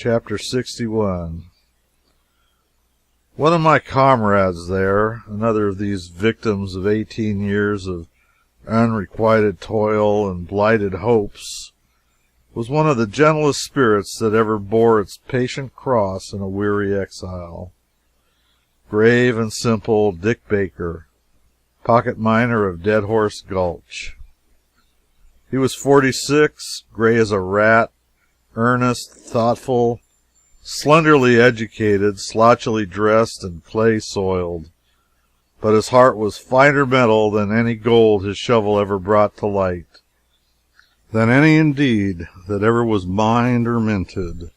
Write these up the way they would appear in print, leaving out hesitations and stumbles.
Chapter 61. One of my comrades there, another of these victims of 18 years of unrequited toil and blighted hopes, was one of the gentlest spirits that ever bore its patient cross in a weary exile. Grave and simple Dick Baker, pocket miner of Dead Horse Gulch. He was 46, gray as a rat, earnest, thoughtful, slenderly educated, slouchily dressed, and clay-soiled. But his heart was finer metal than any gold his shovel ever brought to light, than any, indeed, that ever was mined or minted.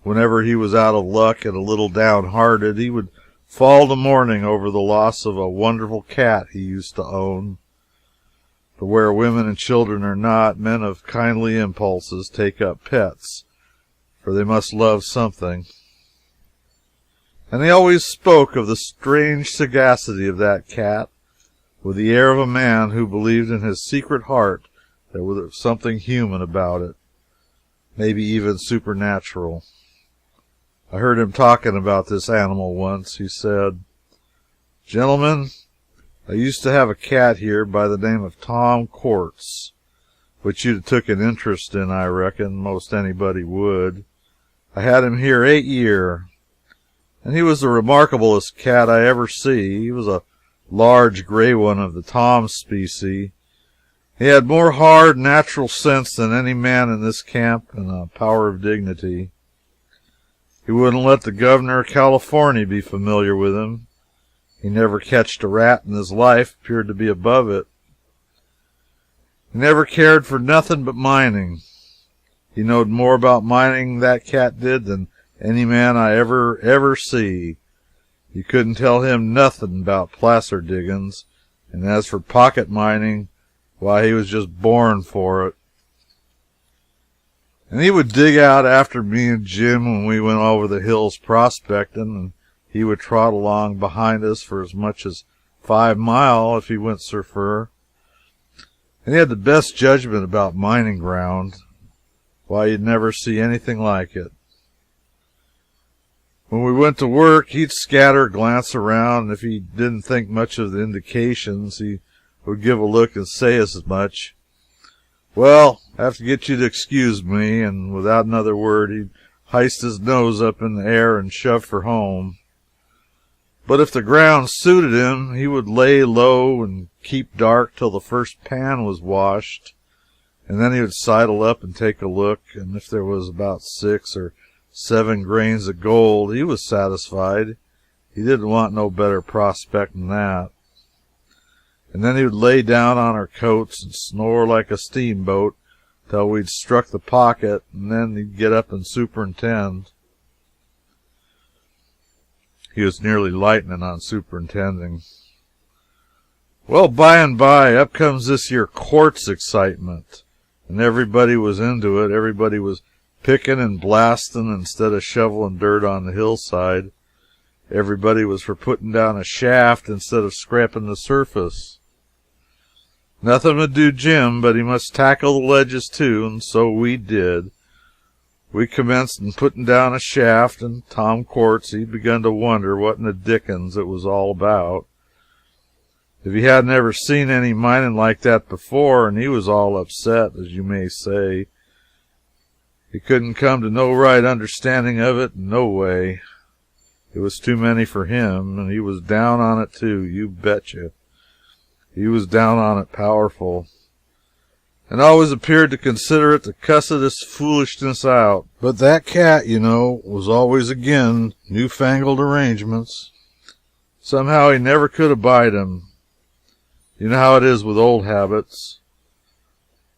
Whenever he was out of luck and a little downhearted, he would fall to mourning over the loss of a wonderful cat he used to own. For where women and children are not, men of kindly impulses take up pets, for they must love something. And he always spoke of the strange sagacity of that cat, with the air of a man who believed in his secret heart there was something human about it, maybe even supernatural. I heard him talking about this animal once. He said, "Gentlemen, I used to have a cat here by the name of Tom Quartz, which you'd have took an interest in, I reckon. Most anybody would. I had him here 8 year, and he was the remarkablest cat I ever see. He was a large gray one of the Tom species. He had more hard, natural sense than any man in this camp, and a power of dignity. He wouldn't let the governor of California be familiar with him. He never catched a rat in his life, appeared to be above it. He never cared for nothing but mining. He knowed more about mining, that cat did, than any man I ever see. You couldn't tell him nothing about placer diggins, and as for pocket mining, why, he was just born for it. And he would dig out after me and Jim when we went over the hills prospecting, and he would trot along behind us for as much as 5 mile if he went so fur. And he had the best judgment about mining ground. Why, you'd never see anything like it. When we went to work, he'd scatter, glance around, and if he didn't think much of the indications, he would give a look and say as much. "Well, I have to get you to excuse me," and without another word, he'd heist his nose up in the air and shove for home. But if the ground suited him, he would lay low and keep dark till the first pan was washed, and then he would sidle up and take a look, and if there was about 6 or 7 grains of gold, he was satisfied. He didn't want no better prospect than that. And then he would lay down on our coats and snore like a steamboat till we'd struck the pocket, and then he'd get up and superintend. He was nearly lightning on superintending. Well, by and by, up comes this here Quartz excitement, and everybody was into it. Everybody was picking and blasting instead of shoveling dirt on the hillside. Everybody was for putting down a shaft instead of scraping the surface. Nothing would do Jim, but he must tackle the ledges too, and so we did. We commenced in putting down a shaft, and Tom Quartz, he begun to wonder what in the dickens it was all about. If he hadn't ever seen any mining like that before, and he was all upset, as you may say. He couldn't come to no right understanding of it, no way. It was too many for him, and he was down on it too, you betcha. He was down on it powerful, and always appeared to consider it the cussedest foolishness out. But that cat, you know, was always agin newfangled arrangements. Somehow he never could abide 'em. You know how it is with old habits.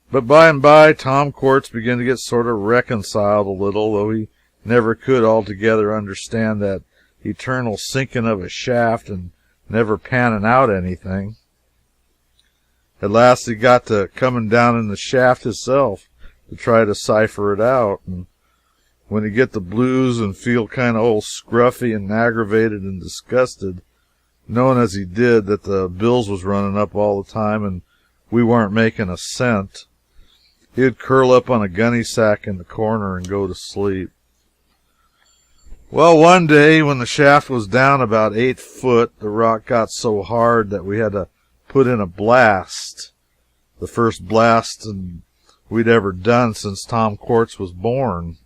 But by and by, Tom Quartz began to get sort of reconciled a little, though he never could altogether understand that eternal sinking of a shaft and never panning out anything. At last he got to coming down in the shaft himself to try to cipher it out, and when he get the blues and feel kind of old scruffy and aggravated and disgusted, knowing as he did that the bills was running up all the time and we weren't making a cent, He'd curl up on a gunny sack in the corner and go to sleep. Well, one day when the shaft was down about 8 foot, the rock got so hard that we had to put in a blast. The first blast we'd ever done since Tom Quartz was born.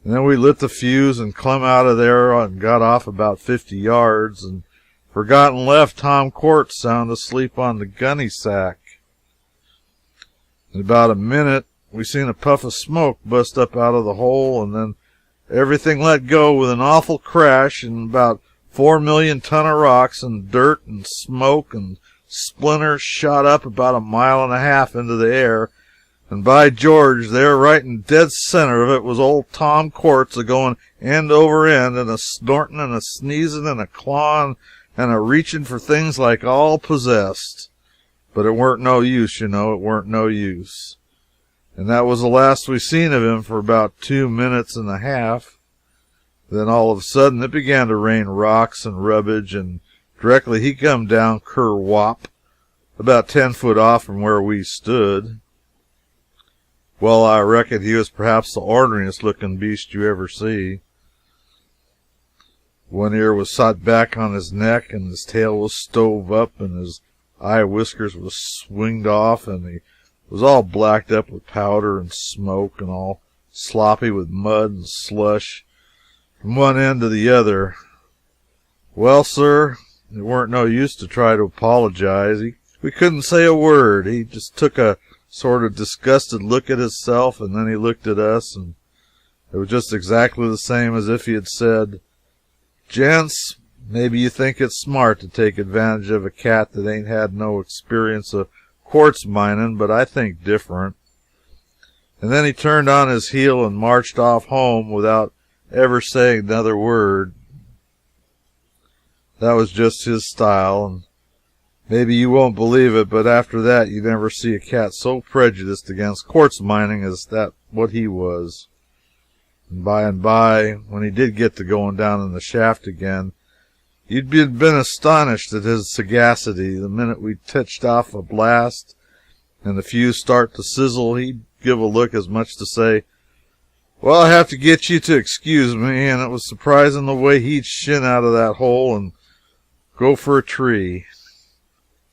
And then we lit the fuse and clumb out of there and got off about 50 yards and forgot and left Tom Quartz sound asleep on the gunny sack. In about a minute, we seen a puff of smoke bust up out of the hole, and then everything let go with an awful crash, and about 4 million ton of rocks and dirt and smoke and splinters shot up about 1.5 miles into the air. And by George, there right in dead center of it was old Tom Quartz a-going end over end and a-snorting and a-sneezing and a-clawing and a-reaching for things like all possessed. But it weren't no use, you know, it weren't no use. And that was the last we seen of him for about 2.5 minutes. Then all of a sudden it began to rain rocks and rubbish, and directly he come down ker-wop, about 10 foot off from where we stood. Well, I reckon he was perhaps the orneriest looking beast you ever see. One ear was sot back on his neck, and his tail was stove up, and his eye whiskers was swinged off, and he was all blacked up with powder and smoke, and all sloppy with mud and slush from one end to the other. Well, sir, it weren't no use to try to apologize. We couldn't say a word. He just took a sort of disgusted look at himself, and then he looked at us, and it was just exactly the same as if he had said, "Gents, maybe you think it's smart to take advantage of a cat that ain't had no experience of quartz mining, but I think different." And then he turned on his heel and marched off home without ever saying another word. That was just his style, and maybe you won't believe it, but after that you never see a cat so prejudiced against quartz mining as that what he was. And by, when he did get to going down in the shaft again, you'd been astonished at his sagacity. The minute we touched off a blast and the fuse start to sizzle, he'd give a look as much to say, "Well, I have to get you to excuse me," and it was surprising the way he'd shin out of that hole and go for a tree.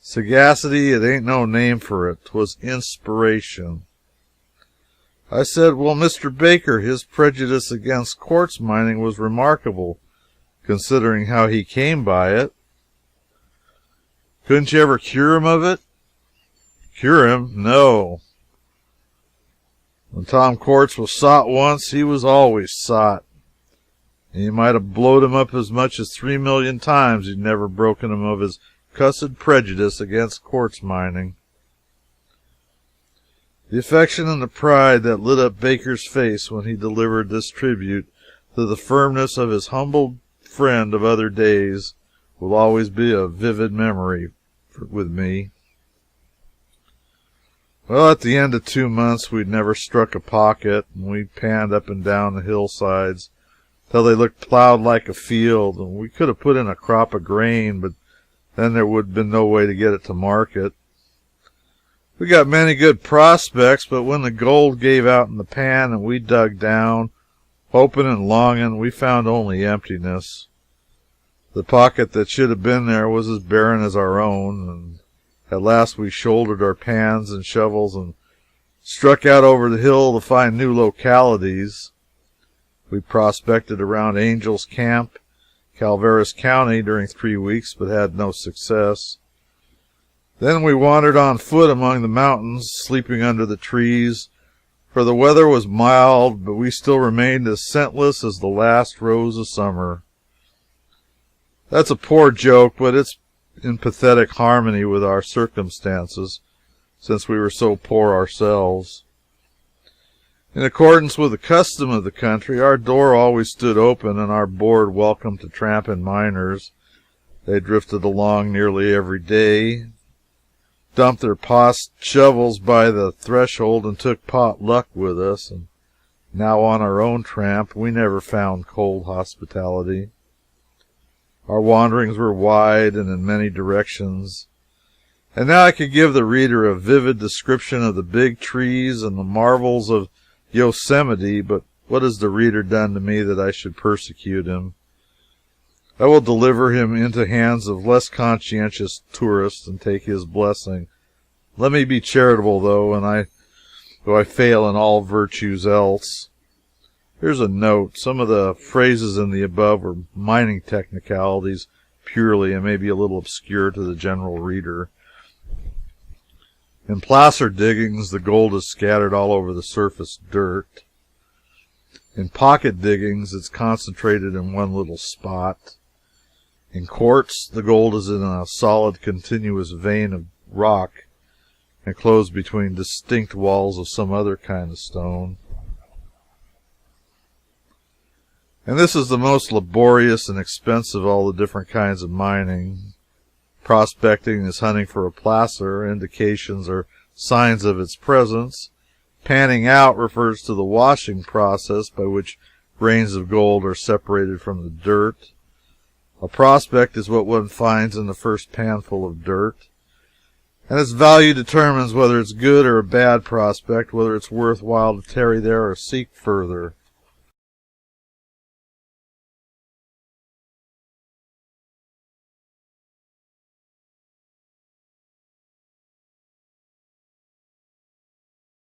Sagacity, it ain't no name for it. 'Twas inspiration. I said, "Well, Mr. Baker, his prejudice against quartz mining was remarkable, considering how he came by it. Couldn't you ever cure him of it?" "Cure him? No. When Tom Quartz was sot once, he was always sot. And you might have blowed him up as much as 3 million times, you'd never broken him of his cussed prejudice against quartz mining." The affection and the pride that lit up Baker's face when he delivered this tribute to the firmness of his humble friend of other days will always be a vivid memory with me. Well, at the end of 2 months, we'd never struck a pocket, and we panned up and down the hillsides till they looked plowed like a field, and we could have put in a crop of grain, but then there would have been no way to get it to market. We got many good prospects, but when the gold gave out in the pan and we dug down, hoping and longing, we found only emptiness. The pocket that should have been there was as barren as our own, and at last we shouldered our pans and shovels and struck out over the hill to find new localities. We prospected around Angel's Camp, Calaveras County, during 3 weeks, but had no success. Then we wandered on foot among the mountains, sleeping under the trees, for the weather was mild, but we still remained as scentless as the last rose of summer. That's a poor joke, but it's in pathetic harmony with our circumstances, since we were so poor ourselves. In accordance with the custom of the country, our door always stood open and our board welcome to tramping miners. They drifted along nearly every day, dumped their shovels by the threshold, and took pot luck with us. And now on our own tramp, we never found cold hospitality. Our wanderings were wide and in many directions, And now I could give the reader a vivid description of the big trees and the marvels of Yosemite, but what has the reader done to me that I should persecute him? I will deliver him into hands of less conscientious tourists and take his blessing. Let me be charitable, though I fail in all virtues else. Here's a note. Some of the phrases in the above are mining technicalities purely and maybe a little obscure to the general reader. In placer diggings, the gold is scattered all over the surface dirt. In pocket diggings, it's concentrated in one little spot. In quartz, the gold is in a solid, continuous vein of rock enclosed between distinct walls of some other kind of stone. And this is the most laborious and expensive of all the different kinds of mining. Prospecting is hunting for a placer. Indications are signs of its presence. Panning out refers to the washing process by which grains of gold are separated from the dirt. A prospect is what one finds in the first panful of dirt, and its value determines whether it's good or a bad prospect, whether it's worthwhile to tarry there or seek further.